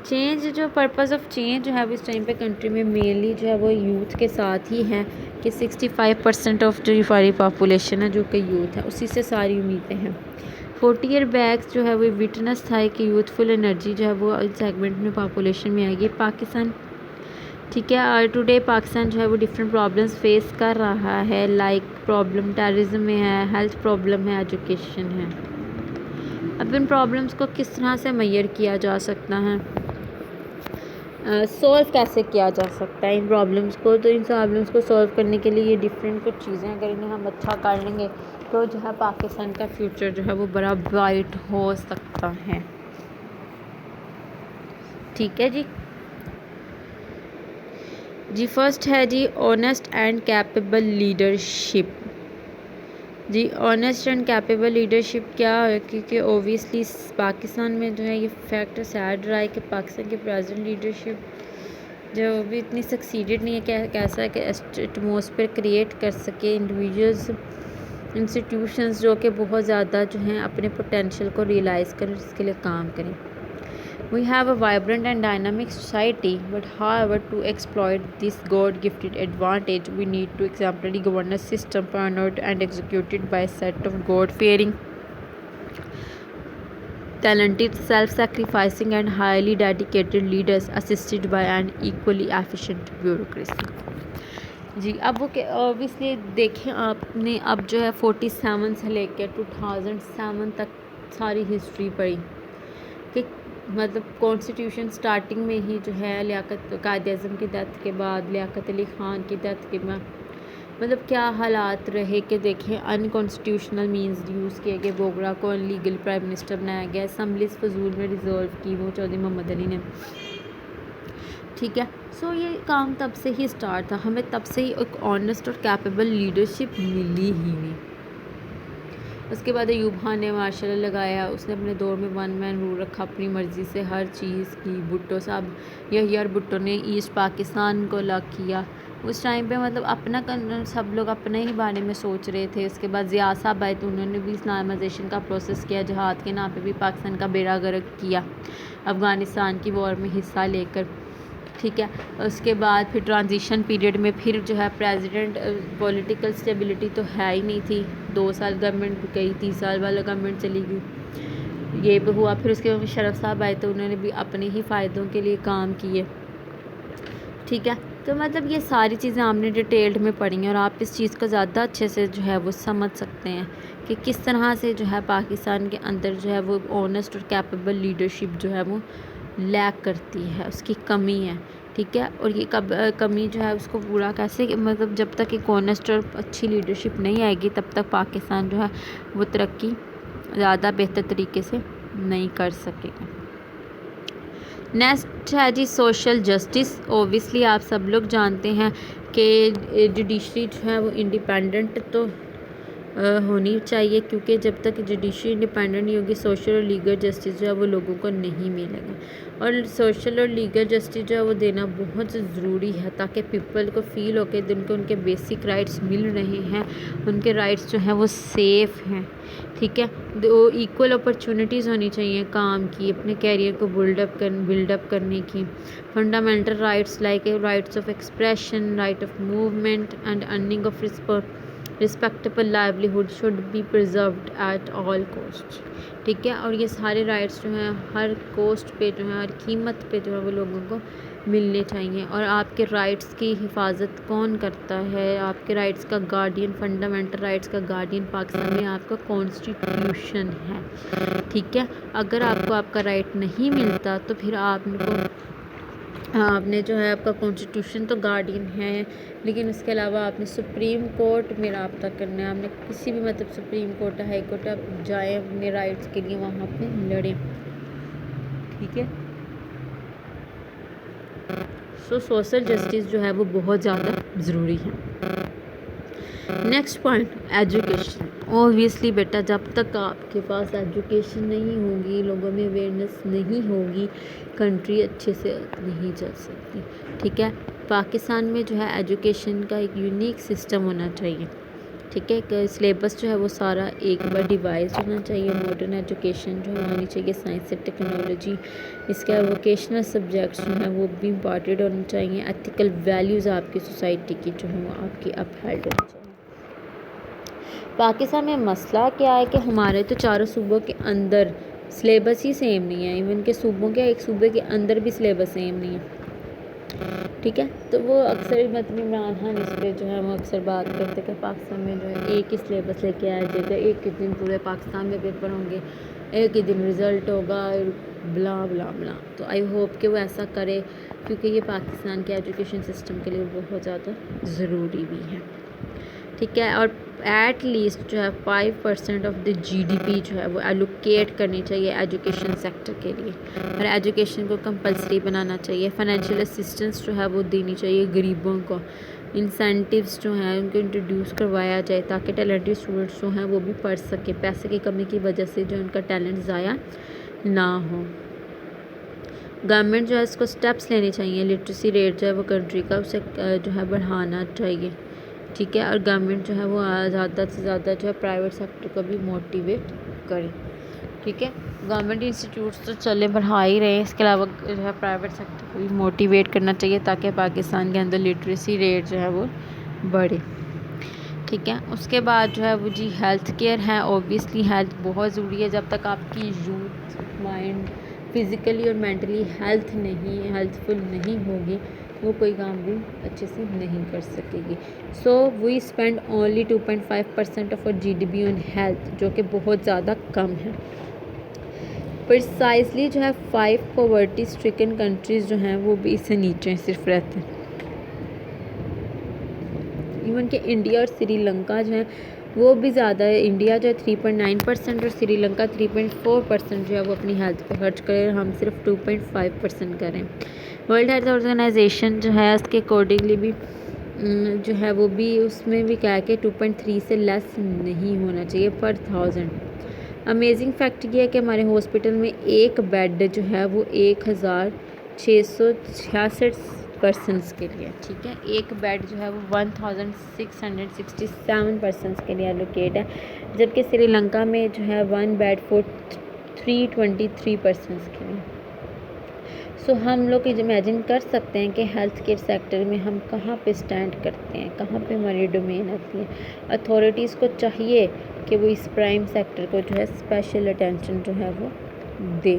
چینج جو پرپز آف چینج جو ہے وہ اس ٹائم پہ کنٹری میں مینلی جو ہے وہ یوتھ کے ساتھ ہی ہے کہ 65% آف جو ہماری پاپولیشن ہے جو کہ یوتھ ہے، اسی سے ساری امیدیں ہیں. 40 ایئر بیک جو ہے وہ وٹنس تھا کہ یوتھفل انرجی جو ہے وہ اس سیگمنٹ میں پاپولیشن میں آئے گی پاکستان. ٹھیک ہے، اور ٹوڈے پاکستان جو ہے وہ ڈفرینٹ پرابلمس فیس کر رہا ہے، لائک پرابلم ٹیررزم میں ہے، ہیلتھ پرابلم ہے، ایجوکیشن ہے. اب ان پرابلمس کو کس طرح سے میئر کیا جا سکتا ہے، سولو کیسے کیا جا سکتا ہے ان پرابلمس کو. تو ان پرابلمس کو سولو کرنے کے لیے یہ ڈفرینٹ کچھ چیزیں اگر انہیں ہم اچھا کر لیں گے تو جو ہے پاکستان کا فیوچر جو ہے وہ بڑا برائٹ ہو سکتا ہے. ٹھیک ہے جی فرسٹ ہے جی آنیسٹ اینڈ کیپیبل لیڈرشپ. جی آنیسٹ اینڈ کیپیبل لیڈرشپ کیا ہے، کیونکہ اوبیسلی پاکستان میں جو ہے یہ فیکٹ سیڈ رہا ہے کہ پاکستان کی پریزنٹ لیڈرشپ جو بھی اتنی سکسیڈڈ نہیں ہے کہ کیسا ہے کہ ایٹماسفیئر کریٹ کر سکے انڈیویجولز انسٹیٹیوشنز جو کہ بہت زیادہ جو ہیں اپنے پوٹینشیل کو ریئلائز کریں، اس کے لیے کام کریں. We have a vibrant and dynamic society, but however, to exploit this God-gifted advantage, we need to exemplary governance system pioneered and executed by a set of God-fearing, talented, self-sacrificing and highly dedicated leaders assisted by an equally efficient bureaucracy. جی اب وہ کہ obviously دیکھیں آپ نے اب جو ہے 47 سے لے کے 2007 تک ساری ہسٹری پڑھی کہ مطلب کانسٹیٹیوشن سٹارٹنگ میں ہی جو ہے لیاقت قائد اعظم کی ڈیتھ کے بعد لیاقت علی خان کی ڈیتھ کے بعد مطلب کیا حالات رہے کہ دیکھیں ان کانسٹیٹیوشنل مینز یوز کیے گئے، بوگرا کو ان لیگل پرائم منسٹر بنایا گیا، اسمبلیز فضول میں ریزولو کی وہ چودھری محمد علی نے. ٹھیک ہے، سو یہ کام تب سے ہی سٹارٹ تھا، ہمیں تب سے ہی ایک آنیسٹ اور کیپیبل لیڈرشپ ملی ہی نہیں. اس کے بعد ایوب خان نے مارشل لا لگایا، اس نے اپنے دور میں 1 مین رول رکھا، اپنی مرضی سے ہر چیز کی. بھٹو صاحب یار بھٹو نے ایسٹ پاکستان کو الگ کیا اس ٹائم پہ، مطلب اپنا سب لوگ اپنے ہی بارے میں سوچ رہے تھے. اس کے بعد ضیاء صاحب آئے تو انہوں نے بھی اسلامائزیشن کا پروسیس کیا، جہاد کے نام پہ بھی پاکستان کا بیڑا غرق کیا افغانستان کی وار میں حصہ لے کر. ٹھیک ہے، اس کے بعد پھر ٹرانزیشن پیریڈ میں پھر جو ہے پریزیڈنٹ پولیٹیکل اسٹیبلٹی تو ہے ہی نہیں تھی، 2 سال گورنمنٹ گئی، 30 سال والا گورنمنٹ چلی گئی، یہ بھی ہوا. پھر اس کے بعد مشرف صاحب آئے تو انہوں نے بھی اپنے ہی فائدوں کے لیے کام کیے. ٹھیک ہے، تو مطلب یہ ساری چیزیں آپ نے ڈیٹیلڈ میں پڑھی ہیں اور آپ اس چیز کو زیادہ اچھے سے جو ہے وہ سمجھ سکتے ہیں کہ کس طرح سے جو ہے پاکستان کے اندر جو ہے وہ آنیسٹ اور کیپیبل لیڈرشپ جو ہے وہ لیک کرتی ہے، اس کی کمی ہے. ٹھیک ہے، اور یہ کمی جو ہے اس کو پورا کیسے مطلب جب تک ایک آنیسٹ اور اچھی لیڈرشپ نہیں آئے گی تب تک پاکستان جو ہے وہ ترقی زیادہ بہتر طریقے سے نہیں کر سکے گا۔ نیکسٹ ہے جی سوشل جسٹس۔ اوبیسلی آپ سب لوگ جانتے ہیں کہ جوڈیشری جو ہے وہ انڈیپینڈنٹ تو ہونی چاہیے، کیونکہ جب تک جوڈیشری انڈیپینڈنٹ نہیں ہوگی سوشل اور لیگل جسٹس جو ہے وہ لوگوں کو نہیں ملے گا، اور سوشل اور لیگل جسٹس جو ہے وہ دینا بہت ضروری ہے تاکہ پیپل کو فیل ہو کہ ان کے بیسک رائٹس مل رہے ہیں، ان کے رائٹس جو ہیں وہ سیف ہیں، ٹھیک ہے۔ ایکول اپرچونٹیز ہونی چاہیے کام کی، اپنے کیریئر کو بلڈ اپ کرنے کی۔ Fundamental rights like rights of expression, right of movement and earning of respectable livelihood should be preserved at all cost، ٹھیک ہے۔ اور یہ سارے رائٹس جو ہیں ہر کوسٹ پہ جو ہیں، ہر قیمت پہ جو ہے وہ لوگوں کو ملنے چاہیے۔ اور آپ کے رائٹس کی حفاظت کون کرتا ہے؟ آپ کے رائٹس کا گارڈین، فنڈامنٹل رائٹس کا گارڈین پاکستان میں آپ کا کانسٹیٹیوشن ہے، ٹھیک ہے۔ اگر آپ کو آپ کا رائٹ نہیں ملتا تو پھر آپ نے جو ہے آپ کا کانسٹیٹیوشن تو گارڈین ہے، لیکن اس کے علاوہ آپ نے سپریم کورٹ میں رابطہ کرنا ہے، آپ نے کسی بھی مطلب سپریم کورٹ، ہائی کورٹ، آپ جائیں اپنے رائٹس کے لیے وہاں پہ لڑیں، ٹھیک ہے۔ سوشل جسٹس جو ہے وہ بہت زیادہ ضروری ہے۔ Next point education. اوبیسلی بیٹا جب تک آپ کے پاس ایجوکیشن نہیں ہوگی، لوگوں میں اویئرنیس نہیں ہوگی، کنٹری اچھے سے نہیں چل سکتی، ٹھیک ہے۔ پاکستان میں جو ہے ایجوکیشن کا ایک یونیک سسٹم ہونا چاہیے، ٹھیک ہے، کہ سلیبس جو ہے وہ سارا ایک بار ڈیوائز ہونا چاہیے، ماڈرن ایجوکیشن جو ہونی چاہیے، سائنس سے ٹیکنالوجی، اس کے ووکیشنل سبجیکٹس جو ہیں وہ بھی امپارٹنٹ ہونے چاہیے، ایتھیکل ویلیوز آپ کی سوسائٹی کی جو ہیں وہ آپ کی اپ ہیلڈ ہونی چاہیے۔ پاکستان میں مسئلہ کیا ہے کہ ہمارے تو چاروں صوبوں کے اندر سلیبس ہی سیم نہیں ہے، ایون کہ صوبوں کے ایک صوبے کے اندر بھی سلیبس سیم نہیں ہے، ٹھیک ہے۔ تو وہ اکثر مطلب عمران خان اس پہ جو ہے وہ اکثر بات کرتے کہ پاکستان میں جو ہے ایک ہی سلیبس لے کے آیا جائے گا، ایک ہی دن پورے پاکستان میں پیپر ہوں گے، ایک ہی دن رزلٹ ہوگا، بلا بلا بلا۔ تو آئی ہوپ کہ وہ ایسا کرے، کیونکہ یہ پاکستان کے ایجوکیشن سسٹم کے لیے بہت زیادہ ضروری بھی ہے، ٹھیک ہے۔ اور ایٹ لیسٹ جو ہے 5% آف دی GDP جو ہے وہ ایلوکیٹ کرنی چاہیے ایجوکیشن سیکٹر کے لیے، اور ایجوکیشن کو کمپلسری بنانا چاہیے، فائنینشیل اسسٹنس جو ہے وہ دینی چاہیے غریبوں کو، انسینٹیوز جو ہیں ان کو انٹروڈیوس کروایا جائے تاکہ ٹیلنٹڈ اسٹوڈنٹس جو ہیں وہ بھی پڑھ سکیں، پیسے کی کمی کی وجہ سے جو ان کا ٹیلنٹ ضائع نہ ہو۔ گورنمنٹ جو ہے اس کو سٹیپس لینے چاہیے، لٹریسی ریٹ جو ہے وہ کنٹری کا اسے جو ہے بڑھانا چاہیے، ٹھیک ہے۔ اور گورنمنٹ جو ہے وہ زیادہ سے زیادہ جو ہے پرائیویٹ سیکٹر کو بھی موٹیویٹ کرے، ٹھیک ہے۔ گورنمنٹ انسٹیٹیوٹس تو چلے بڑھا ہی رہے ہیں، اس کے علاوہ جو ہے پرائیویٹ سیکٹر کو بھی موٹیویٹ کرنا چاہیے تاکہ پاکستان کے اندر لٹریسی ریٹ جو ہے وہ بڑھے، ٹھیک ہے۔ اس کے بعد جو ہے وہ جی ہیلتھ کیئر ہے۔ اوبیسلی ہیلتھ بہت ضروری ہے، جب تک آپ کی یوتھ مائنڈ فزیکلی اور مینٹلی ہیلتھ فل نہیں ہوگی وہ کوئی کام بھی اچھے سے نہیں کر سکے گی۔ So we spend only 2.5% of our GDP on health, جو کہ بہت زیادہ کم ہے۔ پرسائزلی جو ہے 5 poverty stricken کنٹریز جو ہیں وہ بھی اس سے نیچے صرف رہتے ہیں، ایون کہ انڈیا اور سری لنکا جو ہیں وہ بھی زیادہ ہے، انڈیا جو ہے 3.9% اور سری لنکا 3.4% جو ہے وہ اپنی ہیلتھ پہ خرچ کرے، ہم صرف 2.5% کریں۔ ورلڈ ہیلتھ آرگنائزیشن جو ہے اس کے اکارڈنگلی بھی جو ہے وہ بھی اس میں بھی کہا کہ 2.3 سے لیس نہیں ہونا چاہیے پر 1000۔ امیزنگ فیکٹ یہ ہے کہ ہمارے ہاسپٹل میں ایک بیڈ جو ہے وہ 1666 پرسنس کے لیے، ٹھیک ہے، ایک بیڈ جو ہے وہ 1667 پرسنس کے لیے الوکیٹ ہے، جبکہ سری لنکا میں جو ہے 1 بیڈ فور 323 پرسنس کے لیے۔ سو ہم لوگ امیجن کر سکتے ہیں کہ ہیلتھ کیئر سیکٹر میں ہم کہاں پہ سٹینڈ کرتے ہیں، کہاں پہ ہماری ڈومین آتی ہے۔ اتھارٹیز کو چاہیے کہ وہ اس پرائم سیکٹر کو جو ہے اسپیشل اٹینشن جو ہے وہ دے۔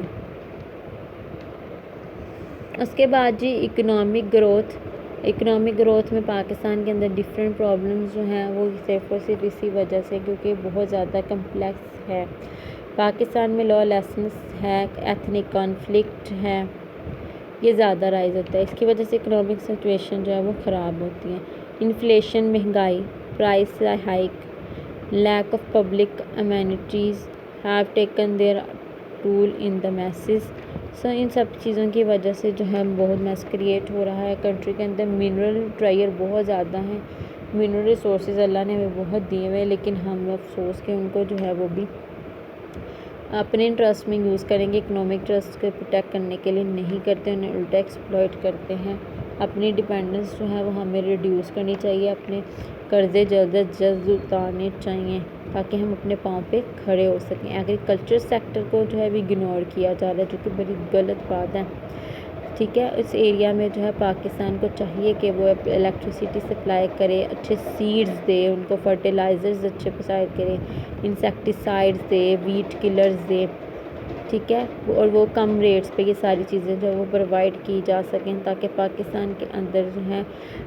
اس کے بعد جی اکنامک گروتھ میں پاکستان کے اندر ڈفرینٹ پرابلمز جو ہیں وہ صرف اور صرف اسی وجہ سے کیونکہ بہت زیادہ کمپلیکس ہے۔ پاکستان میں لا لیسنس ہے، ایتھنک کانفلکٹ ہے، یہ زیادہ رائز ہوتا ہے، اس کی وجہ سے اکنامک سچویشن جو ہے وہ خراب ہوتی ہے۔ انفلیشن، مہنگائی، price hike, lack of public amenities have taken their rule in the masses. So ان سب چیزوں کی وجہ سے جو ہے بہت میس کریٹ ہو رہا ہے کنٹری کے اندر. منرل ٹرائر بہت زیادہ ہیں, منرل ریسورسز اللہ نے ہمیں بہت دیے ہوئے, لیکن ہم افسوس کہ ان کو جو ہے وہ بھی اپنے انٹرسٹ میں یوز کریں گے, اکنامک انٹرسٹ کو پروٹیکٹ کرنے کے لیے نہیں کرتے, انہیں الٹا ایکسپلائٹ کرتے ہیں. اپنی ڈیپینڈنس جو ہے وہ ہمیں ریڈیوس کرنی چاہیے, اپنے قرضے جلد از جلد اتارنے چاہیے تاکہ ہم اپنے پاؤں پہ کھڑے ہو سکیں. ایگریکلچر سیکٹر کو جو ہے بھی اگنور کیا جا رہا ہے جو کہ بڑی غلط بات ہے. ٹھیک ہے, اس ایریا میں جو ہے پاکستان کو چاہیے کہ وہ الیکٹریسٹی سپلائی کرے, اچھے سیڈز دے, ان کو فرٹیلائزرز اچھے پرووائڈ کرے, انسیکٹیسائڈز دے, ویٹ کلرز دے. ٹھیک ہے, اور وہ کم ریٹس پہ یہ ساری چیزیں جو ہے وہ پرووائڈ کی جا سکیں تاکہ پاکستان کے اندر جو ہے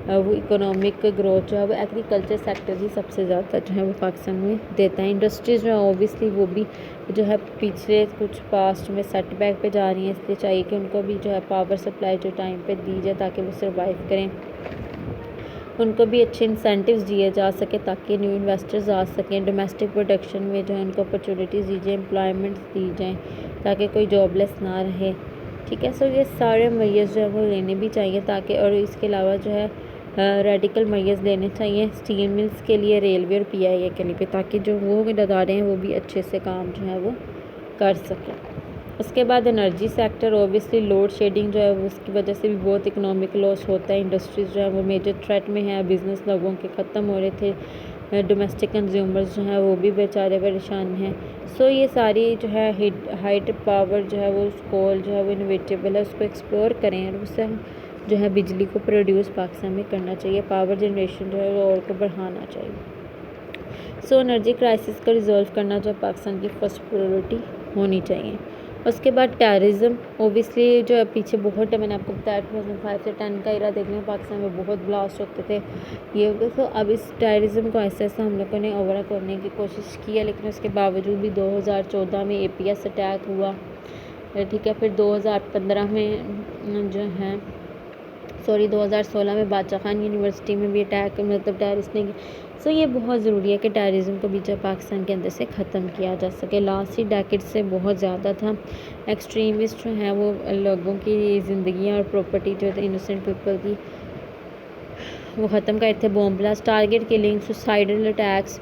وہ اکنامک گروتھ جو ہے وہ ایگریکلچر سیکٹر ہی سب سے زیادہ جو ہے وہ پاکستان میں دیتا ہے. انڈسٹریز جو ہے اوبیسلی وہ بھی جو ہے پچھلے کچھ پاسٹ میں سیٹ بیک پہ جا رہی ہیں, اس لیے چاہیے کہ ان کو بھی جو ہے پاور سپلائی جو ٹائم پہ دی جائے تاکہ وہ سروائیو کریں. ان کو بھی اچھے انسینٹیوز دیے جا سکے تاکہ نیو انویسٹرز آ سکیں. ڈومیسٹک پروڈکشن میں جو ہے ان کو اپرچونیٹیز دی جائیں, امپلائمنٹس دی جائیں تاکہ کوئی جاب لیس نہ رہے. ٹھیک ہے, سو یہ سارے میئرز جو ہے وہ لینے بھی چاہیے تاکہ, اور اس کے علاوہ جو ہے ریڈیکل میئرز لینے چاہیے اسٹیل ملز کے لیے, ریلوے اور پی آئی اے کے لیے تاکہ جو وہ ادارے ہیں وہ بھی اچھے سے کام جو ہے وہ کر سکیں. اس کے بعد energy sector, obviously load shedding جو ہے اس کی وجہ سے بھی بہت اکنامک لاس ہوتا ہے. انڈسٹریز جو ہے وہ میجر تھریٹ میں ہے, بزنس لوگوں کے ختم ہو رہے تھے, ڈومیسٹک کنزیومرز جو ہیں وہ بھی بیچارے پریشان ہیں. سو یہ ساری جو ہے ہائیڈ پاور جو ہے وہ کول جو ہے وہ انویٹیبل ہے, اس کو ایکسپلور کریں اور اس سے جو ہے بجلی کو پروڈیوس پاکستان میں کرنا چاہیے, پاور جنریشن جو ہے وہ اور کو بڑھانا چاہیے. سو انرجی کرائسس کو ریزولو کرنا جو پاکستان کی فرسٹ پریورٹی ہونی چاہیے. اس کے بعد ٹیررزم, اوبیسلی جو ہے پیچھے بہت ہے, میں نے آپ کو بتایا 2005 سے 10 کا ایرا دیکھنے میں پاکستان میں بہت بلاسٹ ہوتے تھے یہ. تو اب اس ٹیررزم کو ایسا ہم لوگوں نے اوور کرنے کی کوشش کی ہے, لیکن اس کے باوجود بھی 2014 میں APS اٹیک ہوا. ٹھیک ہے, پھر 2015 میں جو ہے 2016 میں بادشاہ خان یونیورسٹی میں بھی اٹیک مطلب ٹیررسٹ نے. سو یہ بہت ضروری ہے کہ ٹیررزم کو بھی جو پاکستان کے اندر سے ختم کیا جا سکے. لاسٹ ہی ڈیکیڈ سے بہت زیادہ تھا, ایکسٹریمسٹ جو ہیں وہ لوگوں کی زندگیاں اور پراپرٹی جو ہے انوسینٹ پیپل کی وہ ختم کرتے تھے. Bomb blast, target killing, suicidal attacks,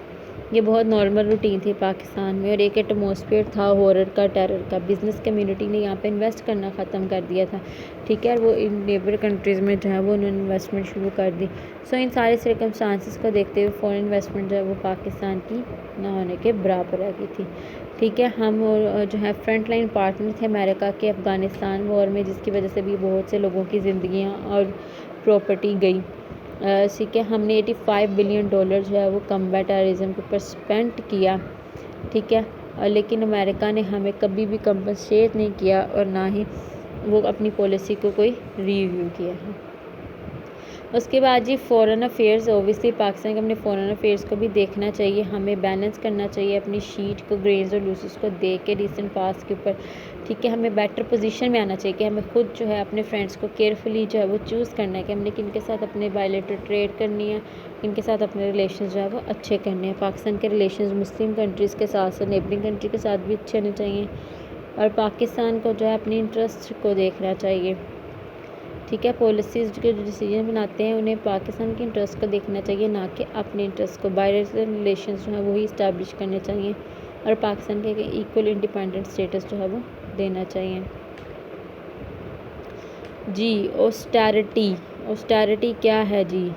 یہ بہت نارمل روٹین تھی پاکستان میں, اور ایک ایٹماسفیئر تھا ہارر کا, ٹیرر کا. بزنس کمیونٹی نے یہاں پہ انویسٹ کرنا ختم کر دیا تھا. ٹھیک ہے, وہ ان نیبر کنٹریز میں جو ہے وہ انہوں نے انویسٹمنٹ شروع کر دی. سو ان سارے سرکمسٹانسز کو دیکھتے ہوئے فورن انویسٹمنٹ جو ہے وہ پاکستان کی نہ ہونے کے برابر رہ گئی تھی. ٹھیک ہے, ہم جو ہے فرنٹ لائن پارٹنر تھے امریکہ کے افغانستان وار میں, جس کی وجہ سے بھی بہت سے لوگوں کی زندگیاں اور پراپرٹی گئی. ٹھیک ہے, ہم نے $85 بلین جو ہے وہ کمبیٹ ٹیررزم کے اوپر اسپینڈ کیا. ٹھیک ہے, لیکن امریکہ نے ہمیں کبھی بھی کمپنسیٹ نہیں کیا اور نہ ہی وہ اپنی پالیسی کو کوئی ریویو کیا ہے. اس کے بعد جی فورن افیئرز, اوبیسلی پاکستان کے اپنے فورن افیئرز کو بھی دیکھنا چاہیے, ہمیں بیلنس کرنا چاہیے اپنی شیٹ کو, گرینز اور لوسز کو دیکھ کے ریسنٹ پاس کے اوپر. ٹھیک ہے, ہمیں بیٹر پوزیشن میں آنا چاہیے کہ ہمیں خود جو ہے اپنے فرینڈس کو کیئرفلی جو ہے وہ چوز کرنا ہے کہ ہم نے کن کے ساتھ اپنے بائیلیٹرل ٹریڈ کرنی ہے, کن کے ساتھ اپنے ریلیشنز جو ہے وہ اچھے کرنے ہیں. پاکستان کے ریلیشنز مسلم کنٹریز کے ساتھ ساتھ نیبرنگ کنٹری کے ساتھ بھی اچھے ہونے چاہیے, اور پاکستان کو جو ہے اپنی انٹرسٹ کو دیکھنا چاہیے. ٹھیک ہے, پالیسیز کے جو ڈیسیجن بناتے ہیں انہیں پاکستان کے انٹرسٹ کو دیکھنا چاہیے, نہ کہ اپنے انٹرسٹ کو. بائیلیٹرل ریلیشنز جو ہیں وہی اسٹیبلش کرنے چاہیے, اور پاکستان کے ایکول انڈیپینڈنٹ اسٹیٹس جو ہے وہ دینا چاہیے. جی austerity کیا ہے جی؟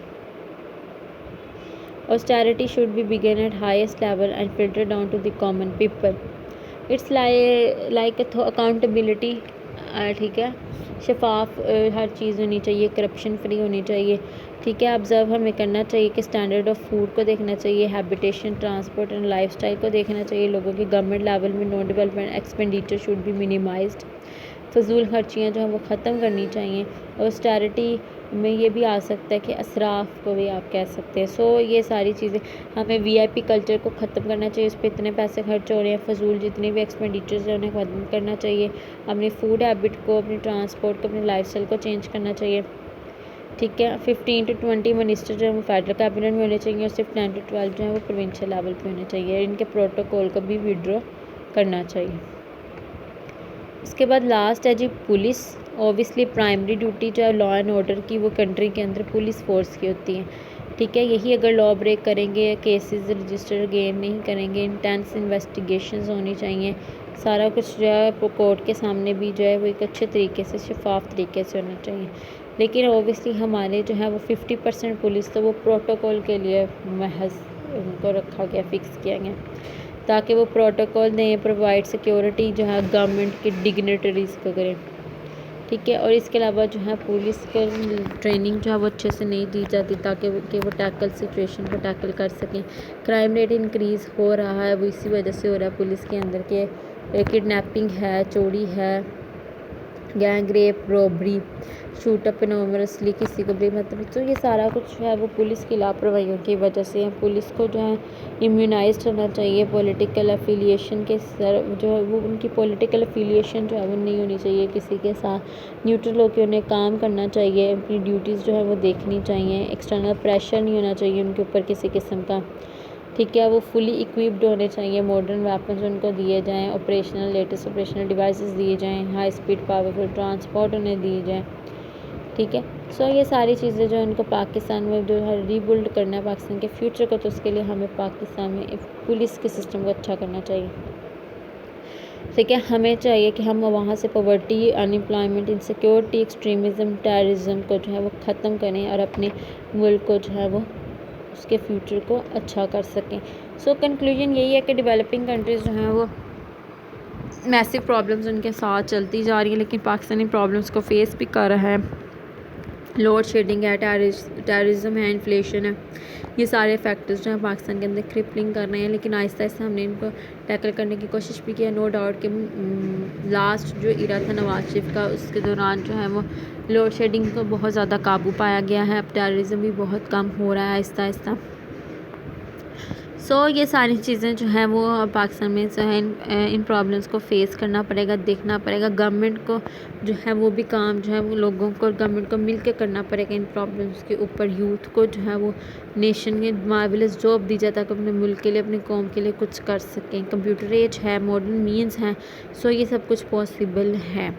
austerity should be begun at highest level and filter down to the common people. It's like accountability. ٹھیک ہے, شفاف ہر چیز ہونی چاہیے, کرپشن فری ہونی چاہیے. ٹھیک ہے, آبزرو ہمیں کرنا چاہیے کہ اسٹینڈرڈ آف فوڈ کو دیکھنا چاہیے, habitation, transport and lifestyle کو دیکھنا چاہیے. لوگوں کی گورنمنٹ لیول میں non development expenditure should be minimised. فضول خرچیاں جو ہیں وہ ختم کرنی چاہیے. اور آسٹیرٹی میں یہ بھی آ سکتا ہے کہ اسراف کو بھی آپ کہہ سکتے ہیں. سو یہ ساری چیزیں ہمیں VIP کلچر کو ختم کرنا چاہیے, اس پہ اتنے پیسے خرچ ہو رہے ہیں فضول, جتنے بھی ایکسپینڈیچرز ہیں انہیں ختم کرنا چاہیے. اپنی فوڈ ہیبٹ کو, اپنی ٹرانسپورٹ کو, اپنی لائف اسٹائل کو چینج کرنا چاہیے. ٹھیک ہے, 15 to 20 منسٹر جو ہیں وہ فیڈرل کیبنٹ میں ہونے چاہیے, اور صرف 10 to 12 جو ہیں وہ پروونشل لیول پہ ہونے چاہیے. ان کے پروٹوکول کو بھی وڈرا کرنا چاہیے. اس کے بعد لاسٹ ہے جی پولیس. اوبیسلی پرائمری ڈیوٹی جو ہے لا اینڈ آرڈر کی وہ کنٹری کے اندر پولیس فورس کی ہوتی ہے. ٹھیک ہے, یہی اگر لا بریک کریں گے, کیسز رجسٹر گیم نہیں کریں گے, انٹینس انویسٹیگیشنز ہونی چاہیے, سارا کچھ جو ہے کورٹ کے سامنے بھی جو ہے وہ ایک اچھے طریقے سے شفاف طریقے سے ہونا چاہیے. لیکن اوبیسلی ہمارے جو ہے وہ 50% پولیس تو وہ پروٹوکول کے لیے محض ان کو رکھا گیا, فکس کیا گیا تاکہ وہ پروٹوکول دیں, پرووائڈ سیکیورٹی جو ہے گورنمنٹ کے ڈگنیٹریز کو کریں. ٹھیک ہے, اور اس کے علاوہ جو ہے پولیس کے ٹریننگ جو ہے وہ اچھے سے نہیں دی جاتی تاکہ وہ ٹیکل سچویشن کو ٹیکل کر سکیں. کرائم ریٹ انکریز ہو رہا ہے, وہ اسی وجہ سے ہو رہا ہے پولیس کے اندر کہ کڈنیپنگ ہے, چوری ہے, gang rape, rabri, shoot up انومرسلی کسی کو بھی مطلب, تو یہ سارا کچھ جو ہے وہ پولیس کی لاپرواہیوں کی وجہ سے ہے. پولیس کو جو ہے امیونائزڈ ہونا چاہیے پولیٹیکل افیلیشن کے جو ہے وہ ان کی پولیٹیکل افیلیشن جو ہے وہ نہیں ہونی چاہیے کسی کے ساتھ. نیوٹرل ہو کے انہیں کام کرنا چاہیے, اپنی ڈیوٹیز جو ہے وہ دیکھنی چاہیے, ایکسٹرنل پریشر نہیں ہونا چاہیے ان کے اوپر کسی قسم کا. ٹھیک ہے, وہ فلی اکوپڈ ہونے چاہیے, ماڈرن ویپنز ان کو دیے جائیں, لیٹسٹ آپریشنل ڈیوائسز دیے جائیں, ہائی اسپیڈ پاورفل ٹرانسپورٹ انہیں دیے جائیں. ٹھیک ہے, سو یہ ساری چیزیں جو ان کو پاکستان میں جو ہے ری بلڈ کرنا ہے پاکستان کے فیوچر کو, تو اس کے لیے ہمیں پاکستان میں پولیس کے سسٹم کو اچھا کرنا چاہیے. ٹھیک ہے, ہمیں چاہیے کہ ہم وہاں سے پاورٹی, ان امپلائمنٹ, انسیکیورٹی, ایکسٹریمزم, ٹیررزم کو جو ہے وہ ختم کریں اور اپنے ملک کو جو ہے وہ اس کے فیوچر کو اچھا کر سکیں. سو کنکلوژن یہی ہے کہ ڈیولپنگ کنٹریز جو ہیں وہ میسو پرابلمز ان کے ساتھ چلتی جا رہی ہیں, لیکن پاکستانی پرابلمس کو فیس بھی کر رہا ہے. لوڈ شیڈنگ ہے, ٹیررزم ہے, انفلیشن ہے, یہ سارے فیکٹرز جو ہیں پاکستان کے اندر کرپلنگ کر رہے ہیں, لیکن آہستہ آہستہ ہم نے ان کو ٹیکل کرنے کی کوشش بھی کیا. نو ڈاؤٹ کہ لاسٹ جو ایرا تھا نواز شریف کا, اس کے دوران جو ہے وہ لوڈ شیڈنگ کو بہت زیادہ قابو پایا گیا ہے. اب ٹیررزم بھی بہت کم ہو رہا ہے آہستہ آہستہ. سو یہ ساری چیزیں جو ہیں وہ پاکستان میں جو ہے ان پرابلمس کو فیس کرنا پڑے گا, دیکھنا پڑے گا. گورنمنٹ کو جو ہے وہ بھی کام جو ہے وہ لوگوں کو اور گورنمنٹ کو مل کے کرنا پڑے گا ان پرابلمس کے اوپر. یوتھ کو جو ہے وہ نیشن میں مارولس جاب دی جاتا ہے کہ اپنے ملک کے لیے, اپنی قوم کے لیے کچھ کر سکیں. کمپیوٹر ایج ہے, ماڈرن مینز ہیں, سو یہ سب کچھ پاسبل ہے.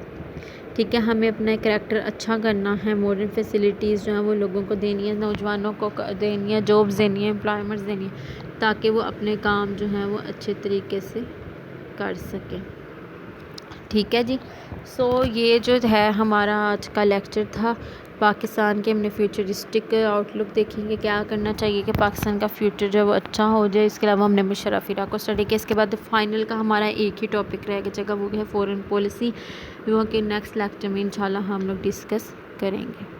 ٹھیک ہے, ہمیں اپنا کریکٹر اچھا کرنا ہے, ماڈرن فیسلٹیز جو ہیں وہ لوگوں کو دینی ہے, نوجوانوں کو دینی ہے, جابز دینی ہے, امپلائمنٹس دینی ہے, تاکہ وہ اپنے کام جو ہیں وہ اچھے طریقے سے کر سکیں. ٹھیک ہے جی, سو یہ جو ہے ہمارا آج کا لیکچر تھا. پاکستان کے ہم نے فیوچرسٹک آؤٹ لک دیکھیں گے, کیا کرنا چاہیے کہ پاکستان کا فیوچر جو ہے وہ اچھا ہو جائے. اس کے علاوہ ہم نے مشرف ایرا کو اسٹڈی کیا. اس کے بعد فائنل کا ہمارا ایک ہی ٹاپک رہ گیا جگہ, وہ ہے فورن پالیسی, جو کہ نیکسٹ لیکچر میں انشاءاللہ ہم لوگ ڈسکس کریں گے.